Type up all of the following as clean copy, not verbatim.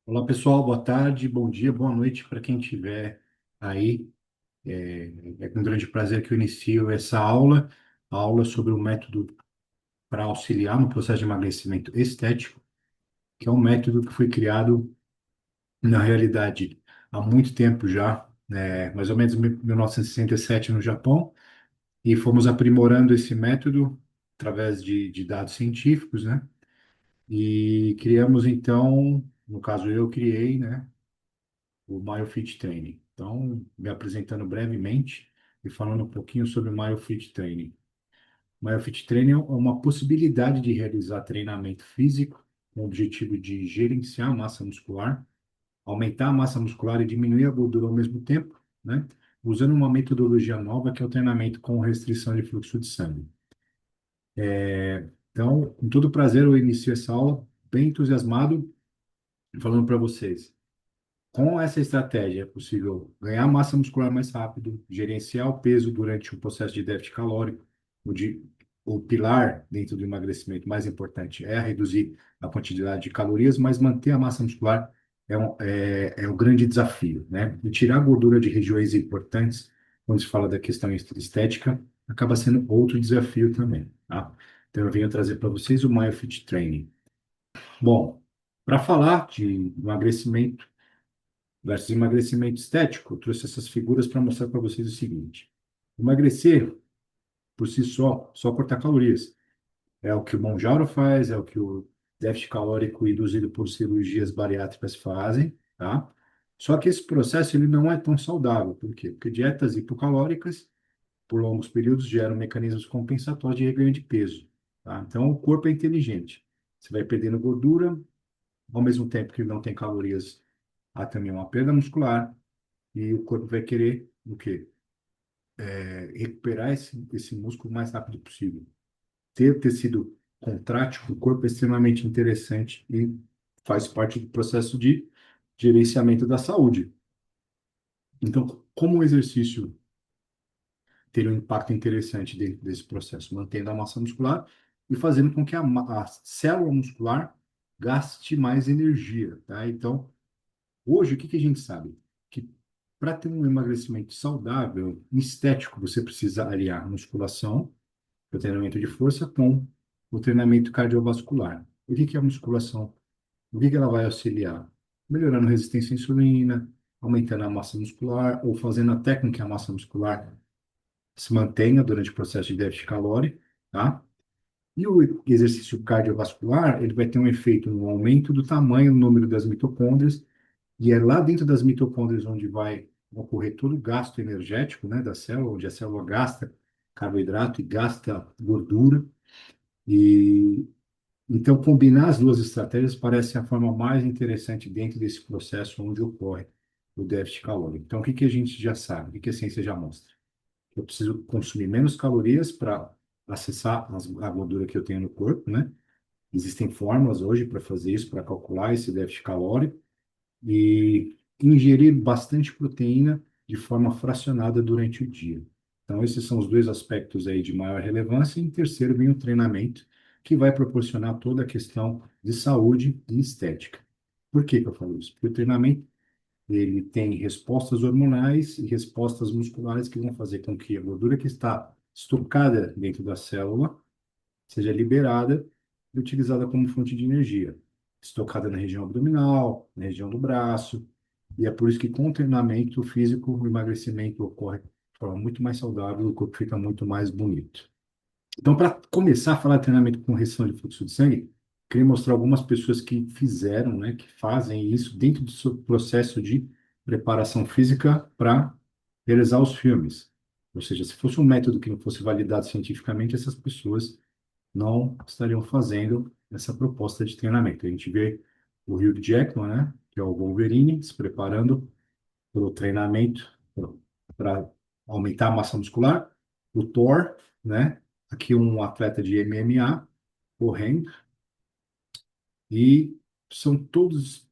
Olá, pessoal. Boa tarde, bom dia, boa noite para quem estiver aí. É com grande prazer que eu inicio essa aula, a aula sobre o método para auxiliar no processo de emagrecimento estético, que é um método que foi criado, na realidade, há muito tempo já, mais ou menos em 1967 no Japão, e fomos aprimorando esse método através de dados científicos, né? E criamos, então, no caso eu criei, né? O MyoFit Training. Então, me apresentando brevemente e falando um pouquinho sobre o MyoFit Training. O MyoFit Training é uma possibilidade de realizar treinamento físico com o objetivo de gerenciar a massa muscular, aumentar a massa muscular e diminuir a gordura ao mesmo tempo, né? Usando uma metodologia nova que é o treinamento com restrição de fluxo de sangue. Então, com todo prazer, eu inicio essa aula bem entusiasmado, falando para vocês. Com essa estratégia, é possível ganhar massa muscular mais rápido, gerenciar o peso durante o processo de déficit calórico, onde o pilar dentro do emagrecimento mais importante é reduzir a quantidade de calorias, mas manter a massa muscular é um grande desafio, né? E tirar a gordura de regiões importantes, quando se fala da questão estética, acaba sendo outro desafio também, tá? Então, eu venho trazer para vocês o MyoFit Training. Bom, para falar de emagrecimento, versus emagrecimento estético, eu trouxe essas figuras para mostrar para vocês o seguinte: emagrecer por si só cortar calorias. É o que o Monjaro faz, é o que o déficit calórico induzido por cirurgias bariátricas fazem, tá? Só que esse processo ele não é tão saudável. Por quê? Porque dietas hipocalóricas, por longos períodos, geram mecanismos compensatórios de reganho de peso, tá? Então, o corpo é inteligente. Você vai perdendo gordura, ao mesmo tempo que não tem calorias, há também uma perda muscular, e o corpo vai querer o quê? Recuperar esse músculo o mais rápido possível. Ter tecido contrátil do corpo é extremamente interessante e faz parte do processo de gerenciamento da saúde. Então, como o exercício ter um impacto interessante dentro desse processo? Mantendo a massa muscular e fazendo com que a célula muscular gaste mais energia, tá? Então, hoje, o que que a gente sabe? Que para ter um emagrecimento saudável, estético, você precisa aliar musculação, o treinamento de força, com o treinamento cardiovascular. O que que é a musculação? O que que ela vai auxiliar? Melhorando a resistência à insulina, aumentando a massa muscular, ou fazendo até com que a massa muscular se mantenha durante o processo de déficit calórico, tá? E o exercício cardiovascular, ele vai ter um efeito no aumento do tamanho, do número das mitocôndrias, e é lá dentro das mitocôndrias onde vai ocorrer todo o gasto energético, né, da célula, onde a célula gasta carboidrato e gasta gordura. E então combinar as duas estratégias parece a forma mais interessante dentro desse processo onde ocorre o déficit calórico. Então, o que que a gente já sabe? O que que a ciência já mostra? Eu preciso consumir menos calorias para acessar a gordura que eu tenho no corpo, né? Existem fórmulas hoje para fazer isso, para calcular esse déficit calórico e ingerir bastante proteína de forma fracionada durante o dia. Então, esses são os dois aspectos aí de maior relevância. E em terceiro, vem o treinamento, que vai proporcionar toda a questão de saúde e estética. Por que que eu falo isso? Porque o treinamento ele tem respostas hormonais e respostas musculares que vão fazer com que a gordura que está estocada dentro da célula seja liberada e utilizada como fonte de energia, estocada na região abdominal, na região do braço, e é por isso que com o treinamento físico o emagrecimento ocorre de forma muito mais saudável, o corpo fica muito mais bonito. Então, para começar a falar de treinamento com restrição de fluxo de sangue, queria mostrar algumas pessoas que fizeram, né, que fazem isso dentro do seu processo de preparação física para realizar os filmes. Ou seja, se fosse um método que não fosse validado cientificamente, essas pessoas não estariam fazendo essa proposta de treinamento. A gente vê o Hugh Jackman, né, que é o Wolverine, se preparando para o treinamento para aumentar a massa muscular. O Thor, né, aqui um atleta de MMA, correndo, e são todos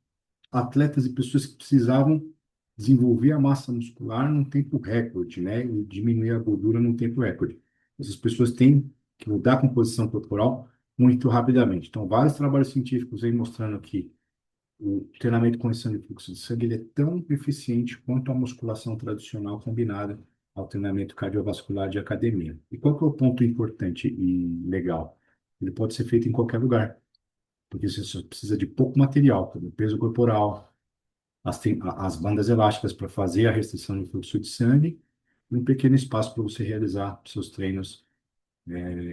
atletas e pessoas que precisavam desenvolver a massa muscular num tempo recorde, né, e diminuir a gordura num tempo recorde. Essas pessoas têm que mudar a composição corporal muito rapidamente. Então, vários trabalhos científicos aí mostrando que o treinamento com extensão de fluxo de sangue ele é tão eficiente quanto a musculação tradicional combinada ao treinamento cardiovascular de academia. E qual que é o ponto importante e legal? Ele pode ser feito em qualquer lugar, porque você só precisa de pouco material, como peso corporal, as bandas elásticas para fazer a restrição de fluxo de sangue, e um pequeno espaço para você realizar seus treinos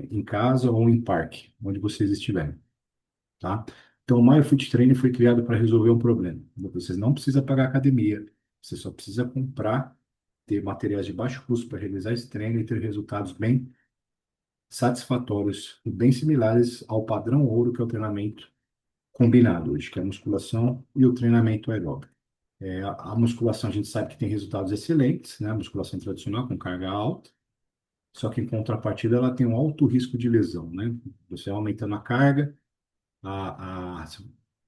em casa ou em parque, onde vocês estiverem, tá? Então, o MyoFit Training foi criado para resolver um problema. Você não precisa pagar academia, você só precisa comprar, ter materiais de baixo custo para realizar esse treino e ter resultados bem satisfatórios e bem similares ao padrão ouro que é o treinamento combinado hoje, que é a musculação e o treinamento aeróbico. A musculação a gente sabe que tem resultados excelentes, né? A musculação tradicional com carga alta, só que em contrapartida ela tem um alto risco de lesão, né? Você aumentando a carga,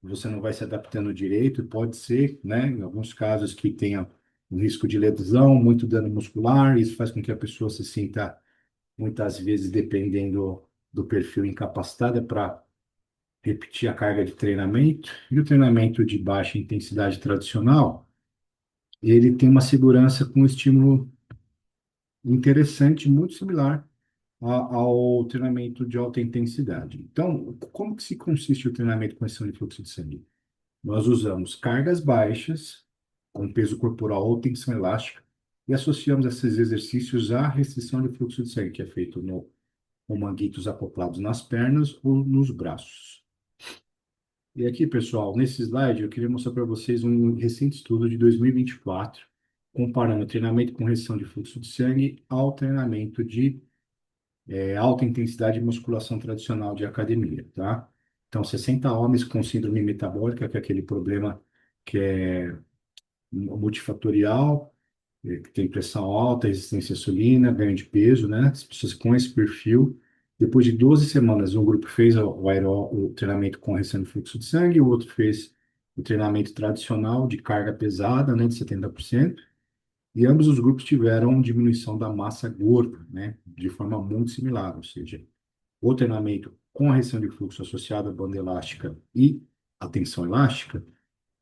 você não vai se adaptando direito, pode ser, né, em alguns casos que tenha um risco de lesão, muito dano muscular, isso faz com que a pessoa se sinta, muitas vezes, dependendo do perfil, incapacitada para repetir a carga de treinamento. E o treinamento de baixa intensidade tradicional, ele tem uma segurança com um estímulo interessante, muito similar ao treinamento de alta intensidade. Então, como que se consiste o treinamento com extensão de fluxo de sangue? Nós usamos cargas baixas, com peso corporal ou tensão elástica, e associamos esses exercícios à restrição de fluxo de sangue, que é feito com manguitos acoplados nas pernas ou nos braços. E aqui, pessoal, nesse slide, eu queria mostrar para vocês um recente estudo de 2024, comparando o treinamento com restrição de fluxo de sangue ao treinamento de alta intensidade de musculação tradicional de academia, tá? Então, 60 homens com síndrome metabólica, que é aquele problema que é multifatorial, que tem pressão alta, resistência à insulina, ganho de peso, né? As pessoas com esse perfil. Depois de 12 semanas, um grupo fez o treinamento com restrição de fluxo de sangue, o outro fez o treinamento tradicional de carga pesada, né, de 70%. E ambos os grupos tiveram diminuição da massa gorda, né, de forma muito similar, ou seja, o treinamento com a restrição de fluxo associada à banda elástica e a tensão elástica,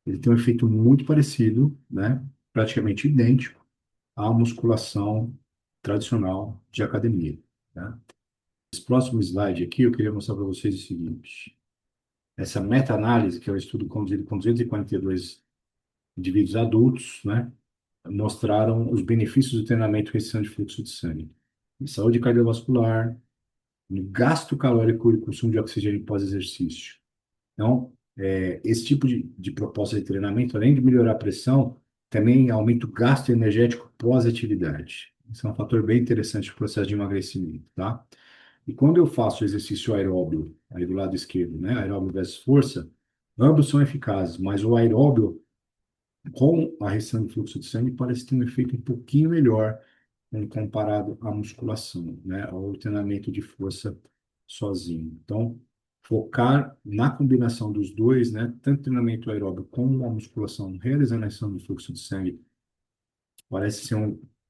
ele tem um efeito muito parecido, né, praticamente idêntico à musculação tradicional de academia, né? Esse próximo slide aqui, eu queria mostrar para vocês o seguinte. Essa meta-análise, que é o estudo conduzido com 242 indivíduos adultos, né, mostraram os benefícios do treinamento restrição de fluxo de sangue em saúde cardiovascular, no gasto calórico e consumo de oxigênio pós-exercício. Então, esse tipo de proposta de treinamento, além de melhorar a pressão, também aumenta o gasto energético pós-atividade. Isso é um fator bem interessante para o processo de emagrecimento, tá? E quando eu faço o exercício aeróbio, aí do lado esquerdo, né, aeróbio versus força, ambos são eficazes, mas o aeróbio com a restrição de fluxo de sangue parece ter um efeito um pouquinho melhor comparado à musculação, né, ao treinamento de força sozinho. Então, focar na combinação dos dois, né, tanto treinamento aeróbio como a musculação, realizando a restrição de fluxo de sangue, parece ser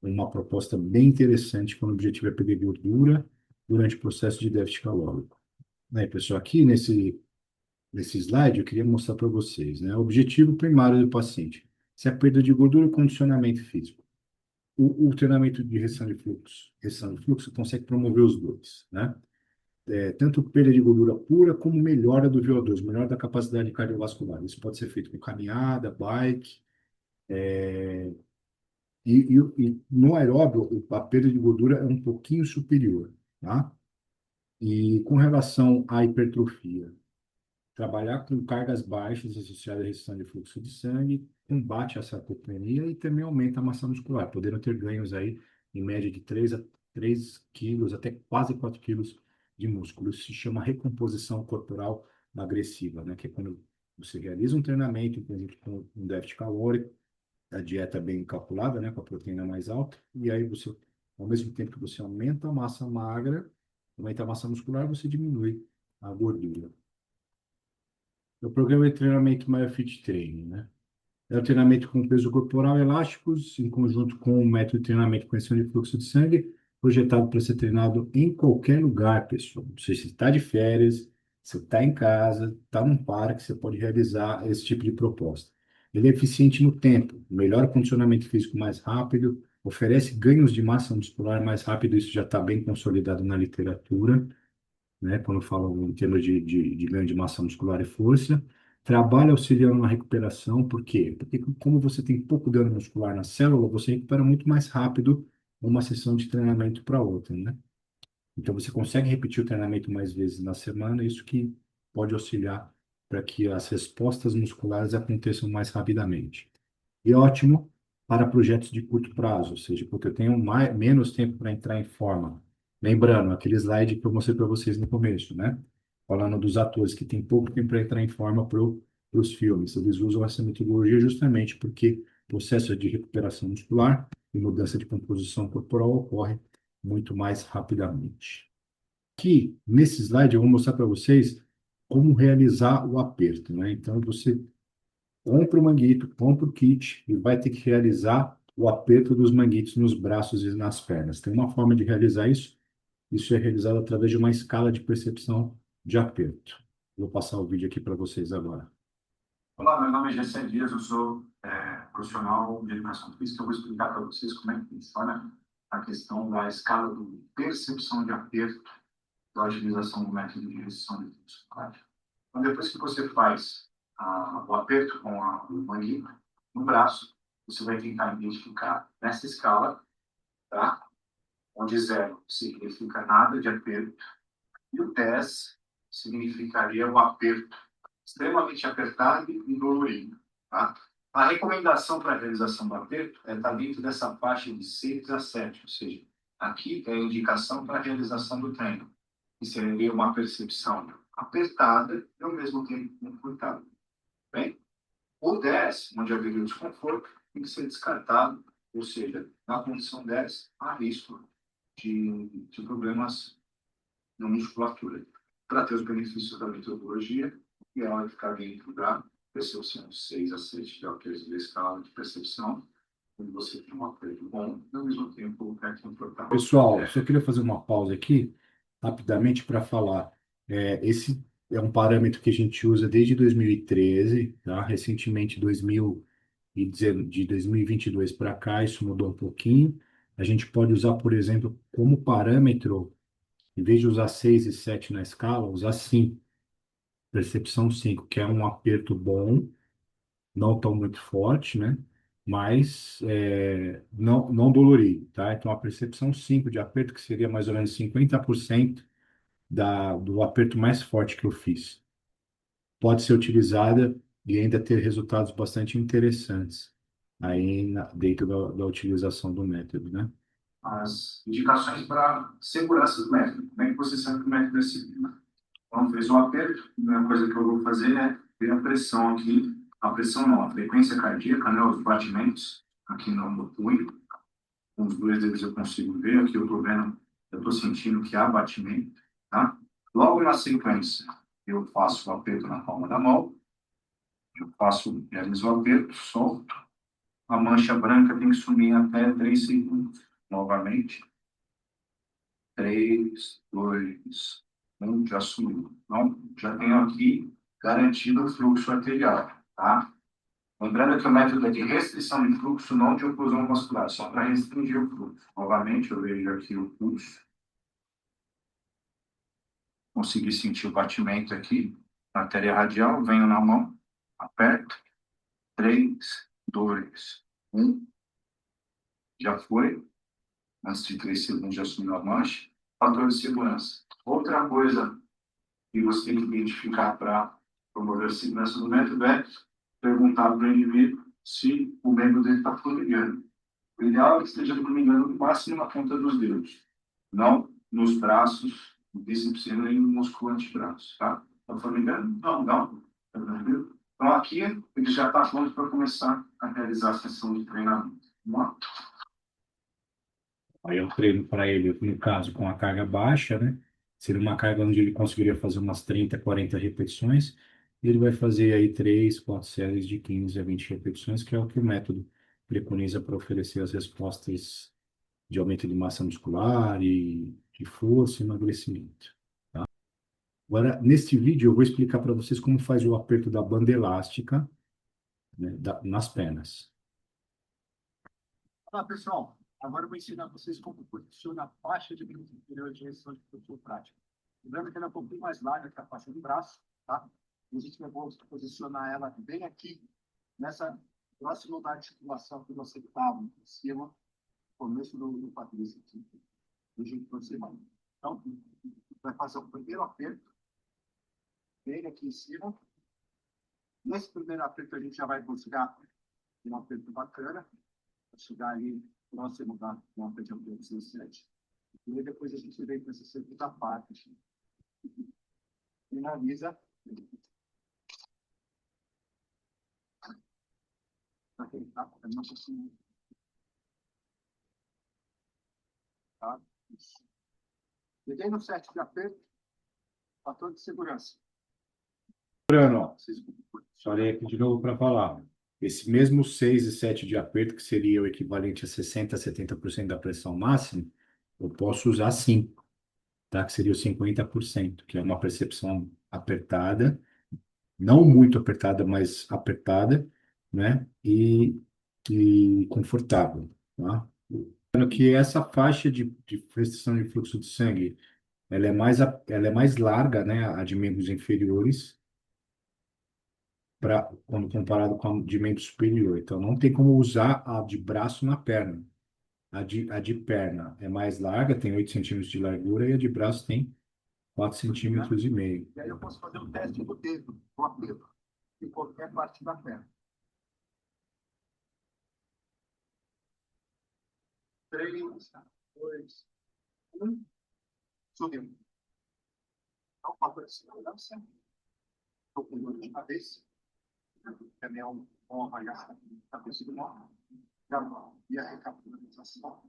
uma proposta bem interessante quando o objetivo é perder gordura durante o processo de déficit calórico. Né, pessoal, aqui nesse slide eu queria mostrar para vocês, né, o objetivo primário do paciente, se é a perda de gordura e condicionamento físico. O treinamento de restrição de fluxo consegue promover os dois, né? Tanto perda de gordura pura como melhora do VO2, melhora da capacidade cardiovascular. Isso pode ser feito com caminhada, bike, e no aeróbio a perda de gordura é um pouquinho superior, tá? E com relação à hipertrofia, trabalhar com cargas baixas associadas à restrição de fluxo de sangue combate a sarcopenia e também aumenta a massa muscular, podendo ter ganhos aí em média de 3 quilos até quase 4 quilos de músculo. Isso se chama recomposição corporal agressiva, né? Que é quando você realiza um treinamento, por exemplo, com um déficit calórico, a dieta bem calculada, né? Com a proteína mais alta, e aí você, ao mesmo tempo que você aumenta a massa magra, aumenta a massa muscular, você diminui a gordura. O programa de treinamento MyoFit Training, né? É o treinamento com peso corporal elásticos, em conjunto com o método de treinamento com extensão de fluxo de sangue, projetado para ser treinado em qualquer lugar, pessoal. Não sei se está de férias, Você está em casa, está num parque, você pode realizar esse tipo de proposta. Ele é eficiente no tempo, melhora o condicionamento físico mais rápido, oferece ganhos de massa muscular mais rápido, isso já está bem consolidado na literatura, né? Quando falam em termos de ganho de massa muscular e força. Trabalha auxiliando na recuperação, por quê? Porque como você tem pouco dano muscular na célula, você recupera muito mais rápido uma sessão de treinamento para outra, né? Então, você consegue repetir o treinamento mais vezes na semana, isso que pode auxiliar para que as respostas musculares aconteçam mais rapidamente. E ótimo para projetos de curto prazo, ou seja, porque eu tenho menos tempo para entrar em forma. Lembrando, aquele slide que eu mostrei para vocês no começo, né? Falando dos atores que têm pouco tempo para entrar em forma para os filmes. Eles usam essa metodologia justamente porque o processo de recuperação muscular e mudança de composição corporal ocorre muito mais rapidamente. Aqui, nesse slide, eu vou mostrar para vocês como realizar o aperto, né? Então, você compra o manguito, compra o kit e vai ter que realizar o aperto dos manguitos nos braços e nas pernas. Tem uma forma de realizar isso. Isso é realizado através de uma escala de percepção de aperto. Vou passar o vídeo aqui para vocês agora. Olá, meu nome é Gessé Dias, eu sou profissional de educação física. Eu vou explicar para vocês como é que funciona a questão da escala de percepção de aperto da utilização do método de restrição de fluxo. Então, depois que você faz o aperto com o manguito no braço, você vai tentar identificar nessa escala, tá? Onde 0 significa nada de aperto e o 10 significaria o aperto extremamente apertado e dolorido. Tá? A recomendação para a realização do aperto é estar dentro dessa faixa de 6 a 7, ou seja, aqui é a indicação para a realização do treino, que seria uma percepção apertada e ao mesmo tempo confortável. Bem, o 10, onde haveria o desconforto, tem que ser descartado, ou seja, na condição 10, há risco de problemas na musculatura. Para ter os benefícios da metodologia, e ela vai ficar dentro da percepção 6 a 7, que é o que da escala de percepção, onde você tem um aperto bom e, ao mesmo tempo, é confortável. Pessoal, só queria fazer uma pausa aqui, rapidamente, para falar. Esse é um parâmetro que a gente usa desde 2013, tá? Recentemente, de 2022 para cá, isso mudou um pouquinho. A gente pode usar, por exemplo, como parâmetro, em vez de usar 6 e 7 na escala, usar 5, percepção 5, que é um aperto bom, não tão muito forte, né? Mas não dolorido, tá? Então, a percepção 5 de aperto, que seria mais ou menos 50% do aperto mais forte que eu fiz, pode ser utilizada e ainda ter resultados bastante interessantes aí dentro da utilização do método, né? As indicações para segurança do método. Como é que você sabe que o método é seguro? Então, fez o aperto, a primeira coisa que eu vou fazer é ver a pressão aqui. A pressão não, a frequência cardíaca, né, os batimentos aqui no punho. Com os dois dedos eu consigo ver. Aqui eu estou vendo, eu estou sentindo que há batimento. Tá? Logo na sequência, eu faço o aperto na palma da mão. Eu realizo o aperto, solto. A mancha branca tem que sumir até 3 segundos. Novamente. 3, 2, 1, já sumiu. Então, já tenho aqui garantido o fluxo arterial, tá? Lembrando que o método é de restrição de fluxo, não de oclusão vascular, só para restringir o fluxo. Novamente, eu vejo aqui o pulso. Consegui sentir o batimento aqui, artéria radial, venho na mão, aperto. 3, 2, 1. Já foi. Antes de 3 segundos já sumiu a mancha. Fator de segurança. Outra coisa que você tem que identificar para promover a segurança do método é perguntar para o indivíduo se o membro dele está formigando. O ideal é que esteja formigando no máximo na ponta dos dedos, não nos braços, no bíceps e nem no músculo antebraço, tá? Está formigando? Não, não. Tá tranquilo? Então, aqui, ele já está pronto para começar a realizar a sessão de treinamento. Vamos lá? Aí eu treino para ele, no caso, com a carga baixa, né? Seria uma carga onde ele conseguiria fazer umas 30, 40 repetições. E ele vai fazer aí 3, 4 séries de 15 a 20 repetições, que é o que o método preconiza para oferecer as respostas de aumento de massa muscular e de força e emagrecimento. Agora, neste vídeo, eu vou explicar para vocês como faz o aperto da banda elástica, né, nas pernas. Olá, pessoal. Agora eu vou ensinar vocês como posiciona a faixa de membros inferiores de exercício de flexão prática. Lembrando que ela é um pouquinho mais larga que a faixa do braço, tá? E a gente vai posicionar ela bem aqui, nessa próxima da articulação que você estava, em cima, começo do quadríceps, aqui, do jeito que você vai. Então, vai fazer o primeiro aperto, bem aqui em cima. Nesse primeiro aperto, a gente já vai buscar um aperto bacana, para chegar ali próximo da nota de aperto 17. E aí depois a gente vem para essa segunda parte. Finaliza. Tá? É uma assim, tá? Isso. Cheguei no set de aperto, fator de segurança. Bruno, falei aqui de novo para falar. Esse mesmo 6 e 7 de aperto, que seria o equivalente a 60 a 70% da pressão máxima, eu posso usar 5, tá? Que seria o 50%, que é uma percepção apertada, não muito apertada, mas apertada, né? E confortável, tá? Lembrando que essa faixa de restrição de fluxo de sangue, ela é mais larga, né? A de membros inferiores, quando comparado com a de membro superior. Então, não tem como usar a de braço na perna. A de perna é mais larga, tem 8 centímetros de largura, e a de braço tem 4,5 centímetros. E aí eu posso fazer um teste do dedo, do aperto, em qualquer parte da perna. 3, 2, 1. Subiu. Então, fator de segurança. Estou com dor de cabeça. Também é uma avaliação da cabeça do mal. E a recapitulação.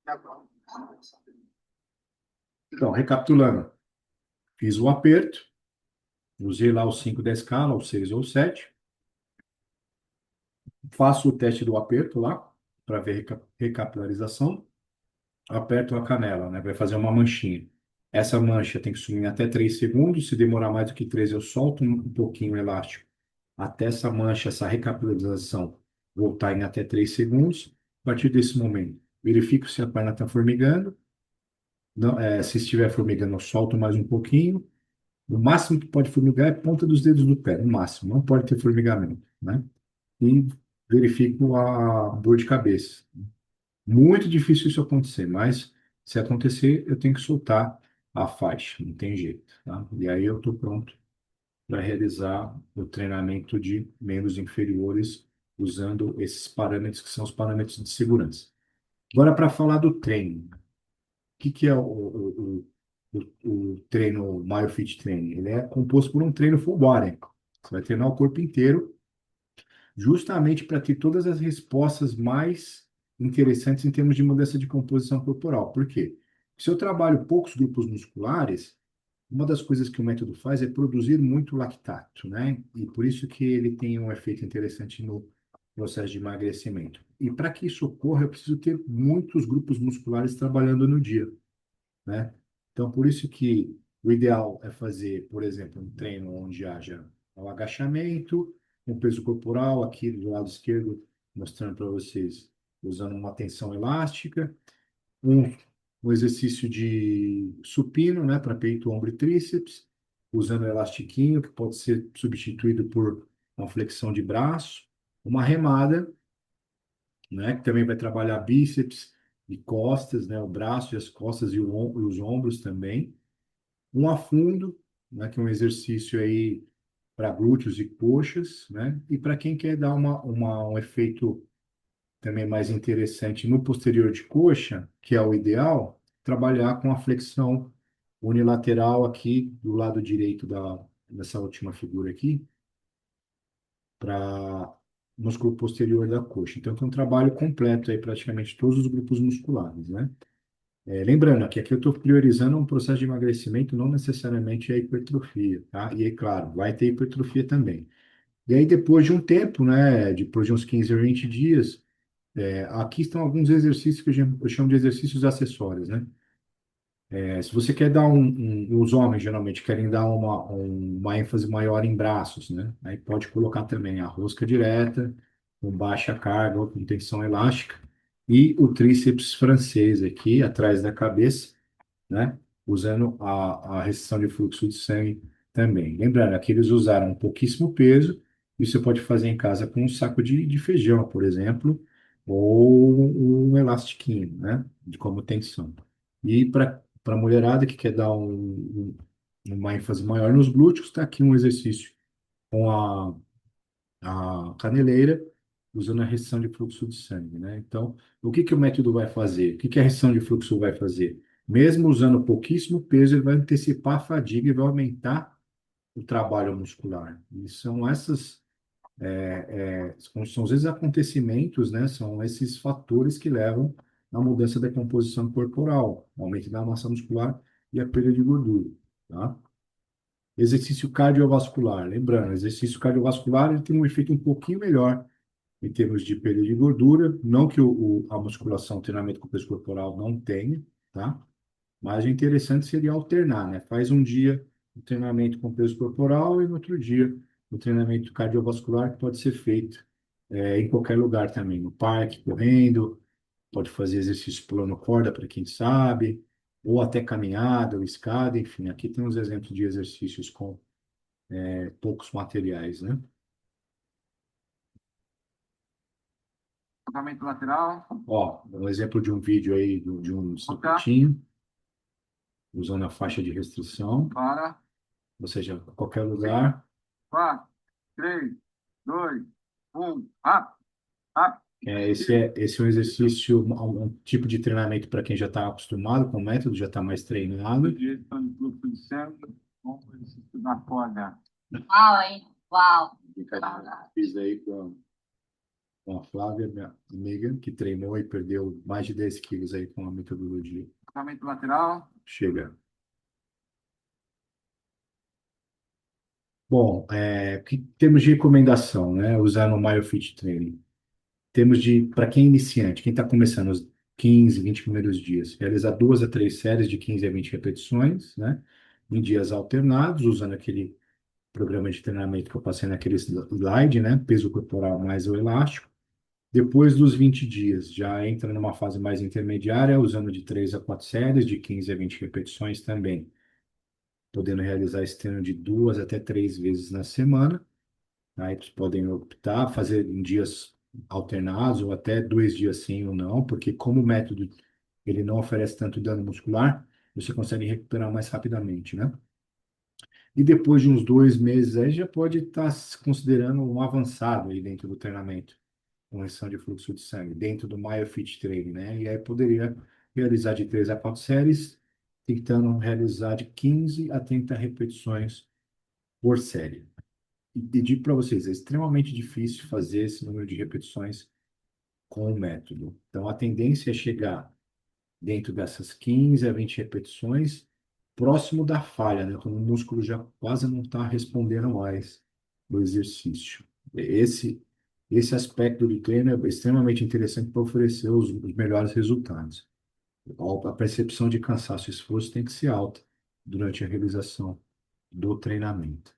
E agora, Então, recapitulando, fiz o aperto, usei lá os 5 da escala, os 6 ou 7, faço o teste do aperto lá, para ver recapilarização, aperto a canela, né? Vai fazer uma manchinha. Essa mancha tem que sumir em até 3 segundos. Se demorar mais do que 3, eu solto um pouquinho o elástico até essa mancha, essa recapilarização voltar em até 3 segundos. A partir desse momento, verifico se a perna está formigando. Não, se estiver formigando, eu solto mais um pouquinho. O máximo que pode formigar é a ponta dos dedos do pé, no máximo. Não pode ter formigamento, né? E verifico a dor de cabeça. Muito difícil isso acontecer, mas se acontecer, eu tenho que soltar a faixa, não tem jeito, tá? E aí eu estou pronto para realizar o treinamento de membros inferiores usando esses parâmetros que são os parâmetros de segurança. Agora, para falar do treino, o que é o treino MyoFit Training? Ele é composto por um treino full body. Você vai treinar o corpo inteiro, justamente para ter todas as respostas mais interessantes em termos de mudança de composição corporal. Por quê? Se eu trabalho poucos grupos musculares, uma das coisas que o método faz é produzir muito lactato, né? E por isso que ele tem um efeito interessante no processo de emagrecimento. E para que isso ocorra, eu preciso ter muitos grupos musculares trabalhando no dia, né? Então, por isso que o ideal é fazer, por exemplo, um treino onde haja o agachamento, um peso corporal aqui do lado esquerdo, mostrando para vocês, usando uma tensão elástica, um, um exercício de supino, né, para peito, ombro e tríceps, usando o elastiquinho, que pode ser substituído por uma flexão de braço, uma remada, né, que também vai trabalhar bíceps e costas, né, o braço e as costas e os ombros também. Um afundo, né, que é um exercício aí para glúteos e coxas, né? E para quem quer dar um efeito também mais interessante no posterior de coxa, que é o ideal, trabalhar com a flexão unilateral aqui do lado direito dessa última figura aqui, para músculo posterior da coxa. Então, tem um trabalho completo aí, praticamente todos os grupos musculares, né? Lembrando que aqui eu estou priorizando um processo de emagrecimento, não necessariamente a hipertrofia, tá? E aí, claro, vai ter hipertrofia também. E aí, depois de um tempo, né, depois de uns 15 ou 20 dias, aqui estão alguns exercícios que eu chamo de exercícios acessórios, né? Se você quer dar os homens geralmente querem dar uma ênfase maior em braços, né? Aí pode colocar também a rosca direta, com baixa carga ou com tensão elástica, e o tríceps francês aqui atrás da cabeça, né? Usando a restrição de fluxo de sangue também. Lembrando, aqui eles usaram pouquíssimo peso, e você pode fazer em casa com um saco de feijão, por exemplo, ou um elastiquinho, né? De como tensão. E para a mulherada que quer dar uma ênfase maior nos glúteos, está aqui um exercício com a caneleira, usando a restrição de fluxo de sangue, né? Então, o que que o método vai fazer? O que que a restrição de fluxo vai fazer? Mesmo usando pouquíssimo peso, ele vai antecipar a fadiga e vai aumentar o trabalho muscular. E são são esses acontecimentos, né? São esses fatores que levam à mudança da composição corporal, ao aumento da massa muscular e a perda de gordura, tá? Exercício cardiovascular. Lembrando, exercício cardiovascular ele tem um efeito um pouquinho melhor em termos de perda de gordura, não que a musculação, o treinamento com peso corporal não tenha, tá? Mas o interessante seria alternar, né? Faz um dia o treinamento com peso corporal e no outro dia o treinamento cardiovascular que pode ser feito em qualquer lugar também, no parque, correndo, pode fazer exercício pulando corda para quem sabe, ou até caminhada ou escada, enfim, aqui tem uns exemplos de exercícios com poucos materiais, né? Alongamento lateral. Ó, um exemplo de um vídeo aí de um Voltar. circuitinho, usando a faixa de restrição, Para. ou seja, qualquer lugar. 4, 3, 2, 1. Up. Up. Esse é um exercício, um tipo de treinamento para quem já está acostumado com o método, já está mais treinado. Digestão de fluxo de sangue. Com o exercício da corda. Uau, hein? Uau. Brincadeira que fiz aí com a Flávia, minha amiga, que treinou e perdeu mais de 10 quilos aí com a metodologia. Alongamento lateral. Chega. Bom, que temos de recomendação, né? Usar no MyoFit Training. Temos para quem é iniciante, quem está começando os 15, 20 primeiros dias, realizar 2 a 3 séries de 15 a 20 repetições, né? Em dias alternados, usando aquele programa de treinamento que eu passei naquele slide, né? Peso corporal mais o elástico. Depois dos 20 dias, já entra numa fase mais intermediária, usando de 3 a 4 séries, de 15 a 20 repetições também, podendo realizar esse treino de 2 até 3 vezes na semana. Aí vocês podem optar, fazer em dias alternados ou até 2 dias sim ou não, porque como o método ele não oferece tanto dano muscular, você consegue recuperar mais rapidamente, né? E depois de uns 2 meses aí já pode estar se considerando um avançado aí dentro do treinamento, com restrição de fluxo de sangue, dentro do MyoFit Training, né? E aí poderia realizar de 3 a 4 séries, tentando realizar de 15 a 30 repetições por série. E digo para vocês, é extremamente difícil fazer esse número de repetições com o método. Então, a tendência é chegar dentro dessas 15 a 20 repetições, próximo da falha, né? Quando o músculo já quase não está respondendo mais no exercício. Esse, esse aspecto do treino é extremamente interessante para oferecer os melhores resultados. A percepção de cansaço e esforço tem que ser alta durante a realização do treinamento.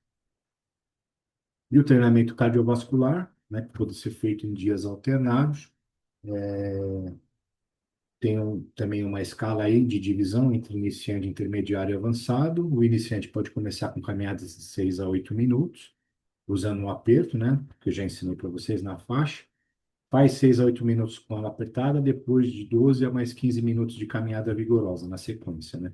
E o treinamento cardiovascular, né, que pode ser feito em dias alternados. Tem também uma escala aí de divisão entre iniciante, intermediário e avançado. O iniciante pode começar com caminhadas de 6 a 8 minutos, usando um aperto, né, que eu já ensinei para vocês na faixa. Faz 6 a 8 minutos com ela apertada, depois de 12 a mais 15 minutos de caminhada vigorosa na sequência, né?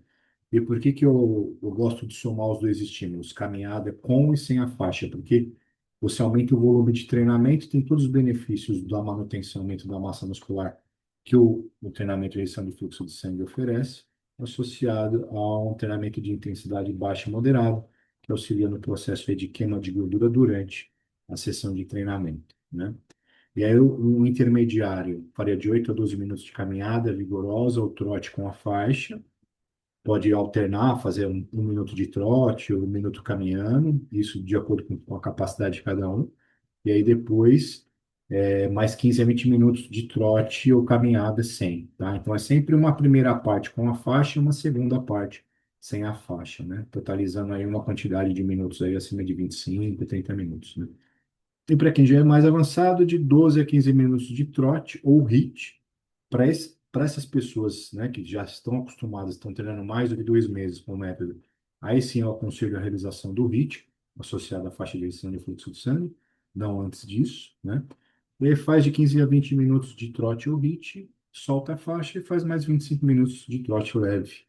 E por que que eu gosto de somar os dois estímulos, caminhada com e sem a faixa? Porque você aumenta o volume de treinamento, tem todos os benefícios da manutenção aumento da massa muscular que o treinamento de redução de fluxo de sangue oferece, associado a um treinamento de intensidade baixa e moderada, que auxilia no processo aí de queima de gordura durante a sessão de treinamento, né? E aí, um intermediário faria de 8 a 12 minutos de caminhada vigorosa ou trote com a faixa. Pode alternar, fazer um minuto de trote ou um minuto caminhando, isso de acordo com a capacidade de cada um. E aí, depois, mais 15 a 20 minutos de trote ou caminhada sem, tá? Então, é sempre uma primeira parte com a faixa e uma segunda parte sem a faixa, né? Totalizando aí uma quantidade de minutos aí acima de 25, 30 minutos, né? E para quem já é mais avançado, de 12 a 15 minutos de trote ou HIIT, para essas pessoas, né, que já estão acostumadas, estão treinando mais do que 2 meses com o método, aí sim eu aconselho a realização do HIIT, associado à faixa de restrição de fluxo de sangue, não antes disso, né? E aí faz de 15 a 20 minutos de trote ou HIIT, solta a faixa e faz mais 25 minutos de trote leve,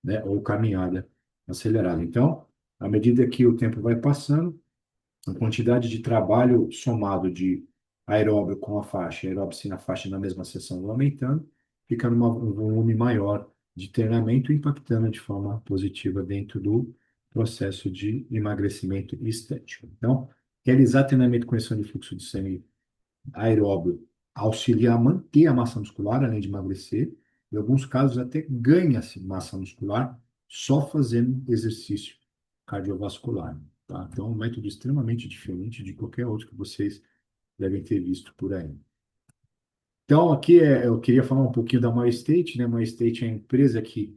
né, ou caminhada acelerada. Então, à medida que o tempo vai passando, a quantidade de trabalho somado de aeróbio com a faixa, aeróbio sem a faixa na mesma sessão vai aumentando, fica um volume maior de treinamento, impactando de forma positiva dentro do processo de emagrecimento estético. Então, realizar treinamento com restrição de fluxo de sangue aeróbio auxilia a manter a massa muscular, além de emagrecer. Em alguns casos, até ganha-se massa muscular só fazendo exercício cardiovascular. Tá? Então, é um método extremamente diferente de qualquer outro que vocês devem ter visto por aí. Então, aqui eu queria falar um pouquinho da MyState, né? MyState é a empresa que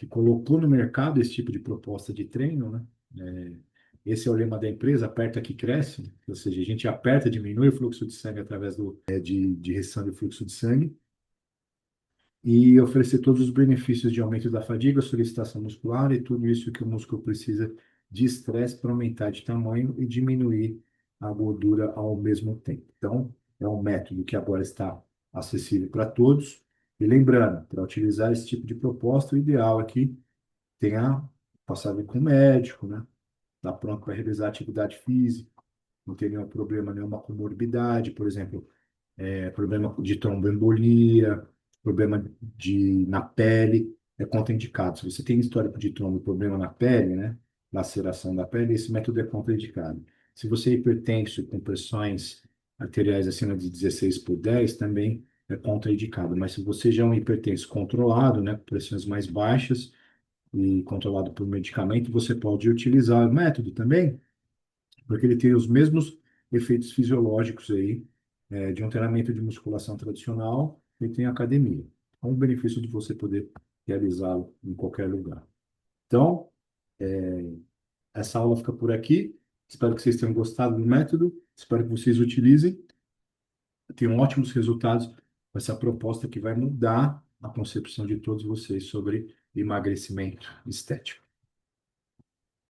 colocou no mercado esse tipo de proposta de treino, né? Esse é o lema da empresa, aperta que cresce, ou seja, a gente aperta, diminui o fluxo de sangue através de restrição de fluxo de sangue e oferecer todos os benefícios de aumento da fadiga, solicitação muscular e tudo isso que o músculo precisa de estresse para aumentar de tamanho e diminuir a gordura ao mesmo tempo. Então, é um método que agora está acessível para todos. E lembrando, para utilizar esse tipo de proposta, o ideal é que tenha passado com o médico, né? Está pronto para realizar atividade física, não tem nenhum problema, nenhuma comorbidade, por exemplo, problema de tromboembolia, problema na pele, é contraindicado. Se você tem histórico de trombo, problema na pele, né, laceração da pele, esse método é contraindicado. Se você é hipertenso com pressões arteriais acima de 16 por 10, também é contraindicado. Mas se você já é um hipertenso controlado, né, com pressões mais baixas e controlado por medicamento, você pode utilizar o método também, porque ele tem os mesmos efeitos fisiológicos aí, de um treinamento de musculação tradicional e tem academia. É um benefício de você poder realizá-lo em qualquer lugar. Então, essa aula fica por aqui. Espero que vocês tenham gostado do método. Espero que vocês utilizem. Tenham ótimos resultados com essa proposta que vai mudar a concepção de todos vocês sobre emagrecimento estético.